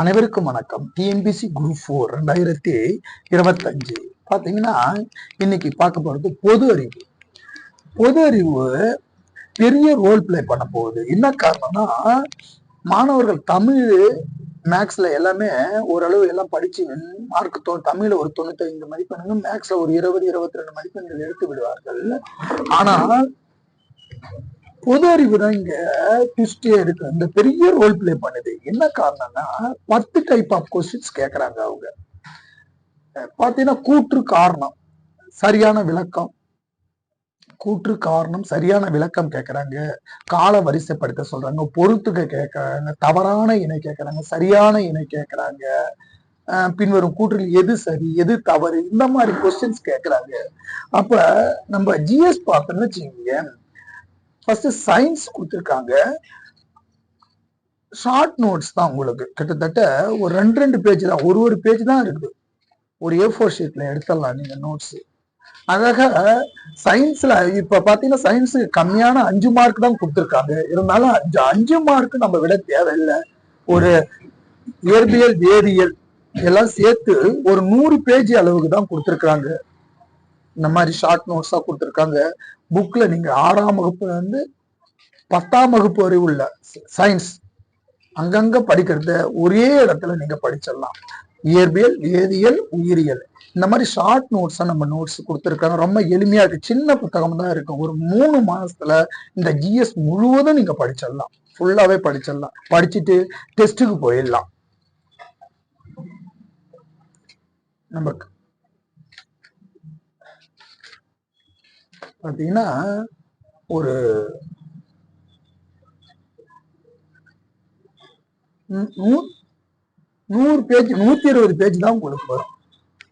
அனைவருக்கும் வணக்கம். TNPSC group 4 2025 பாத்தீங்கன்னா இன்னைக்கு பார்க்க போறது பொது அறிவு. பொது அறிவு பெரிய ரோல் பிளே பண்ண போகுது. என்ன காரணம்னா, மாணவர்கள் தமிழ் மேக்ஸ்ல எல்லாமே ஓரளவு எல்லாம் படிச்சு மார்க் தமிழ்ல ஒரு 95 மதிப்பெண்கள், மேக்ஸ்ல ஒரு 20-22 மதிப்பெண்கள் எடுத்து விடுவார்கள். ஆனால் பொது அறிவு தான் இங்க ட்விஸ்டே இருக்கு. இந்த பெரிய ரோல் பிளே பண்ணுது. என்ன காரணம்னா 10 டைப் ஆஃப் கொஸ்டின்ஸ் கேட்கறாங்க அவங்க. பாத்தீங்கன்னா கூற்று காரணம் சரியான விளக்கம், கூற்று காரணம் சரியான விளக்கம் கேட்கறாங்க, கால வரிசைப்படுத்த சொல்றாங்க, பொறுத்துக்க கேட்கறாங்க, தவறான இணை கேட்கறாங்க, சரியான இணை கேட்கறாங்க, பின்வரும் கூற்றில் எது சரி எது தவறு, இந்த மாதிரி கொஸ்டின்ஸ் கேட்கறாங்க. அப்ப நம்ம ஜிஎஸ் பார்த்தோம்னு வச்சுக்கோங்க, ஃபர்ஸ்ட் சயின்ஸ் கொடுத்துருக்காங்க. ஷார்ட் நோட்ஸ் தான் உங்களுக்கு கிட்டத்தட்ட ஒரு 2 பேஜ் தான், ஒரு பேஜ் தான் இருக்குது. ஒரு A4 ஷீட்ல எடுத்துடலாம் நீங்க நோட்ஸ். அழகா சயின்ஸ்ல இப்ப பாத்தீங்கன்னா சயின்ஸ் கம்மியான 5 மார்க் தான் கொடுத்துருக்காங்க. இருந்தாலும் 5 மார்க் நம்ம விட தேவையில்லை. ஒரு இயற்பியல் வேதியியல் எல்லாம் சேர்த்து ஒரு 100 பேஜ் அளவுக்கு தான் கொடுத்துருக்காங்க. இந்த மாதிரி ஷார்ட் நோட்ஸா கொடுத்துருக்காங்க. புக்ல நீங்க 6ஆம் வகுப்புல இருந்து 10ஆம் வகுப்பு வரை உள்ள சயின்ஸ் அங்கங்க படிக்கிறத ஒரே இடத்துல நீங்க படிச்சிடலாம். இயற்பியல், வேதியியல், உயிரியல், இந்த மாதிரி ஷார்ட் நோட்ஸ் நம்ம நோட்ஸ் கொடுத்துருக்காங்க. ரொம்ப எளிமையா இருக்கு. சின்ன புத்தகம் தான் இருக்கும். ஒரு 3 மாசத்துல இந்த ஜிஎஸ் முழுவதும் நீங்க படிச்சிடலாம். ஃபுல்லாவே படிச்சிடலாம். படிச்சுட்டு டெஸ்ட்டுக்கு போயிடலாம். நமக்கு பாத்தீங்கன்னா ஒரு 100 பேஜ் 120 பேஜ் தான் உங்களுக்கு வரும்.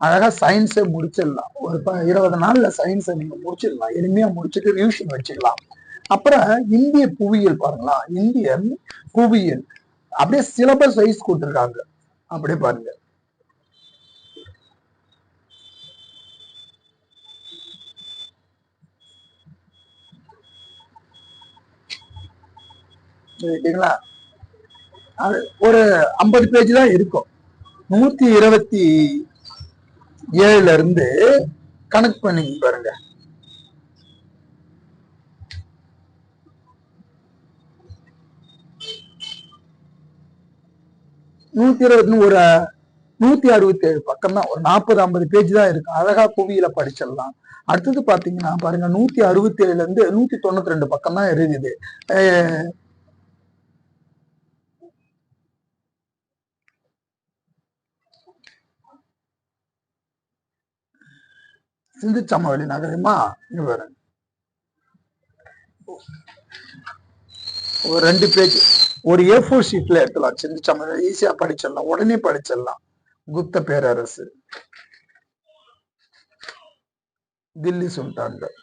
அழகா சயின்ஸை முடிச்சிடலாம். ஒரு 20 நாள்ல சயின்ஸை நீங்க முடிச்சிடலாம். எளிமையா முடிச்சுட்டு ரிவிஷன் வச்சுக்கலாம். அப்புறம் இந்திய புவியியல் பாருங்களா, இந்திய புவியியல் அப்படியே சிலபஸ் வைஸ் கொடுத்துருக்காங்க. அப்படியே பாருங்க. ஒரு 50 பேஜ் தான் இருக்கும். 127 இருந்து கணக்கு பண்ணி பாருங்க. ஒரு 167 பக்கம் தான், ஒரு 40-50 பேஜ் தான் இருக்கு. அழகா புவியில படிச்சிடலாம். அடுத்தது பாத்தீங்கன்னா பாருங்க, 167 இருந்து 192 பக்கம் தான் இருக்குது. சிந்து சமவெளி நகரமா பாருங்க, ஒரு 2 பேஜ் ஒரு A4 ஷீட்ல எடுத்துலாம். சிந்து சமவெளி ஈஸியா படிச்சிடலாம், உடனே படிச்சிடலாம். குப்த பேரரசு, தில்லி சுல்தான்கள்,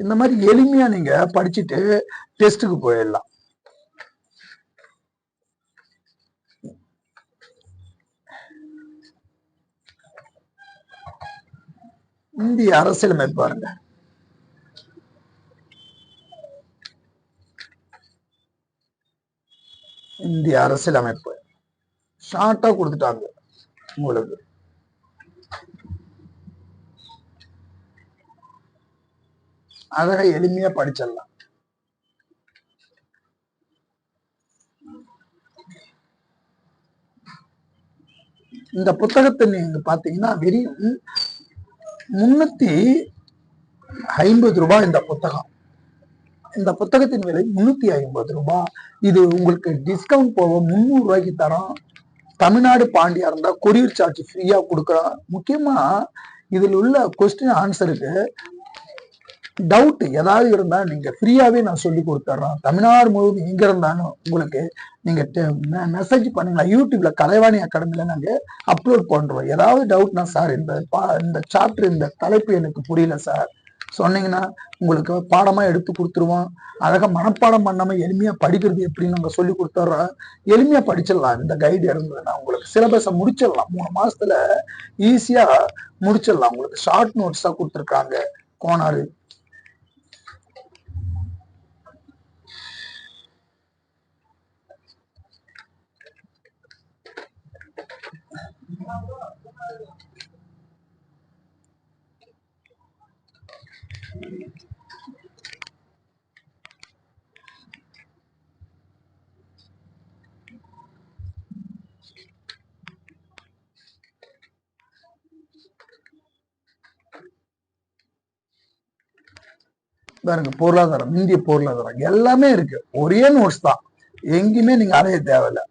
இந்த மாதிரி எளிமையா நீங்க படிச்சுட்டு டெஸ்ட்டுக்கு போயிடலாம். இந்திய அரசியலமைப்பு பாருங்க. இந்திய அரசியலமைப்பு ஷார்ட்டா கொடுத்துட்டாங்க உங்களுக்கு. அழகா எளிமையா படிச்சிடலாம். இந்த புத்தகத்தை நீங்க பாத்தீங்கன்னா வெறும் 350 ரூபாய் இந்த புத்தகம். இந்த புத்தகத்தின் விலை 350 ரூபாய். இது உங்களுக்கு டிஸ்கவுண்ட் போக 300 ரூபாய்க்கு தரோம். தமிழ்நாடு பாண்டியா இருந்தா கொரியர் சார்ஜ் ஃப்ரீயா கொடுக்குறோம். முக்கியமா இதுல உள்ள கொஸ்டின் ஆன்சருக்கு டவுட் ஏதாவது இருந்தா நீங்க ஃப்ரீயாவே நான் சொல்லி கொடுத்துட்றேன். தமிழ்நாடு முழுவதும் எங்க இருந்தாலும் உங்களுக்கு நீங்க மெசேஜ் பண்ணுங்க. யூடியூப்ல கலைவாணி அகாடமில நாங்க அப்லோட் பண்றோம். ஏதாவது டவுட்னா, சார் இந்த சாப்டர் இந்த தலைப்பு எனக்கு புரியல சார் சொன்னீங்கன்னா உங்களுக்கு பாடமா எடுத்து கொடுத்துருவோம். அழகா மனப்பாடம் பண்ணாம எளிமையா படிக்கிறது எப்படின்னு நாங்க சொல்லி கொடுத்துட்றோம். எளிமையா படிச்சிடலாம். இந்த கைடு இருந்ததுன்னா உங்களுக்கு சிலபஸை முடிச்சிடலாம். 3 மாசத்துல ஈஸியா முடிச்சிடலாம். உங்களுக்கு ஷார்ட் நோட்ஸா கொடுத்துருக்காங்க. கோனாரு பாருங்க, பொருளாதாரம், இந்திய பொருளாதாரம் எல்லாமே இருக்கு. ஒரே நோட்ஸ் தான், எங்கேயுமே நீங்க அலைய தேவையில்ல.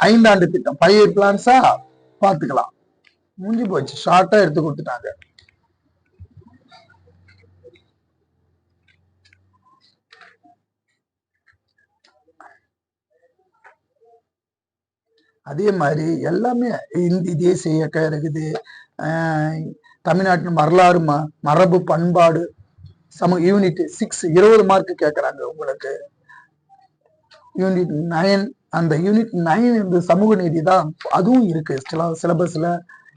5 ஆண்டு திட்டம் 5 இயர் பிளான்ஸா பாத்துக்கலாம். முடிஞ்சு போச்சு, ஷார்ட்டா எடுத்து கொடுத்துட்டாங்க. அதே மாதிரி எல்லாமே இந்தி தேசிய இயக்கம் இருக்குது. தமிழ்நாட்டின் வரலாறு, மரபு, பண்பாடு, யூனிட் 6 20 மார்க் கேட்கறாங்க உங்களுக்கு. யூனிட் 9, அந்த யூனிட் 9 இந்த சமூக நீதி தான், அதுவும் இருக்கு சிலபஸ்ல.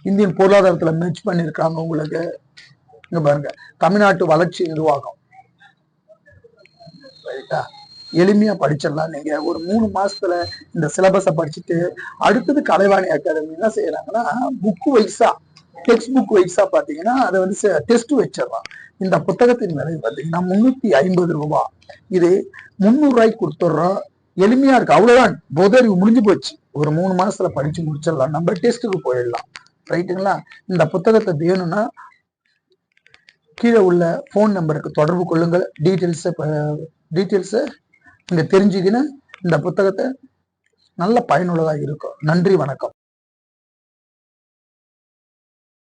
இந்தியன் பொருளாதாரத்துல மெர்ஜ் பண்ணிருக்காங்க உங்களுக்கு. இங்க பாருங்க, தமிழ்நாட்டு வளர்ச்சி நிர்வாகம். ரைட்டா, எளிமையா படிச்சிடலாம். நீங்க ஒரு 3 மாசத்துல இந்த சிலபஸை படிச்சுட்டு அடுத்தது கலைவாணி அகாடமி என்ன செய்யறாங்கன்னா, புக் வைஸா, டெக்ஸ்ட் புக் வைஸா பாத்தீங்கன்னா அதை வந்து டெஸ்ட் வச்சிடலாம். இந்த புத்தகத்தின் விலை பாத்தீங்கன்னா 350 ரூபாய். இது 300 ரூபாய்க்கு கொடுத்துட்றோம். எளிமையா இருக்கு, அவ்வளவுதான். பொது முடிஞ்சு போச்சு. ஒரு 3 மாசத்துல படிச்சு முடிச்சிடலாம், நம்ம டெஸ்ட்டுக்கு போயிடலாம். ரைட்டுங்களா? இந்த புத்தகத்தை வேணும்னா கீழே உள்ள போன் நம்பருக்கு தொடர்பு கொள்ளுங்கள். டீட்டெயில்ஸ் நீங்க தெரிஞ்சுக்கின்னு இந்த புத்தகத்தை நல்ல பயனுள்ளதா இருக்கும். நன்றி, வணக்கம்.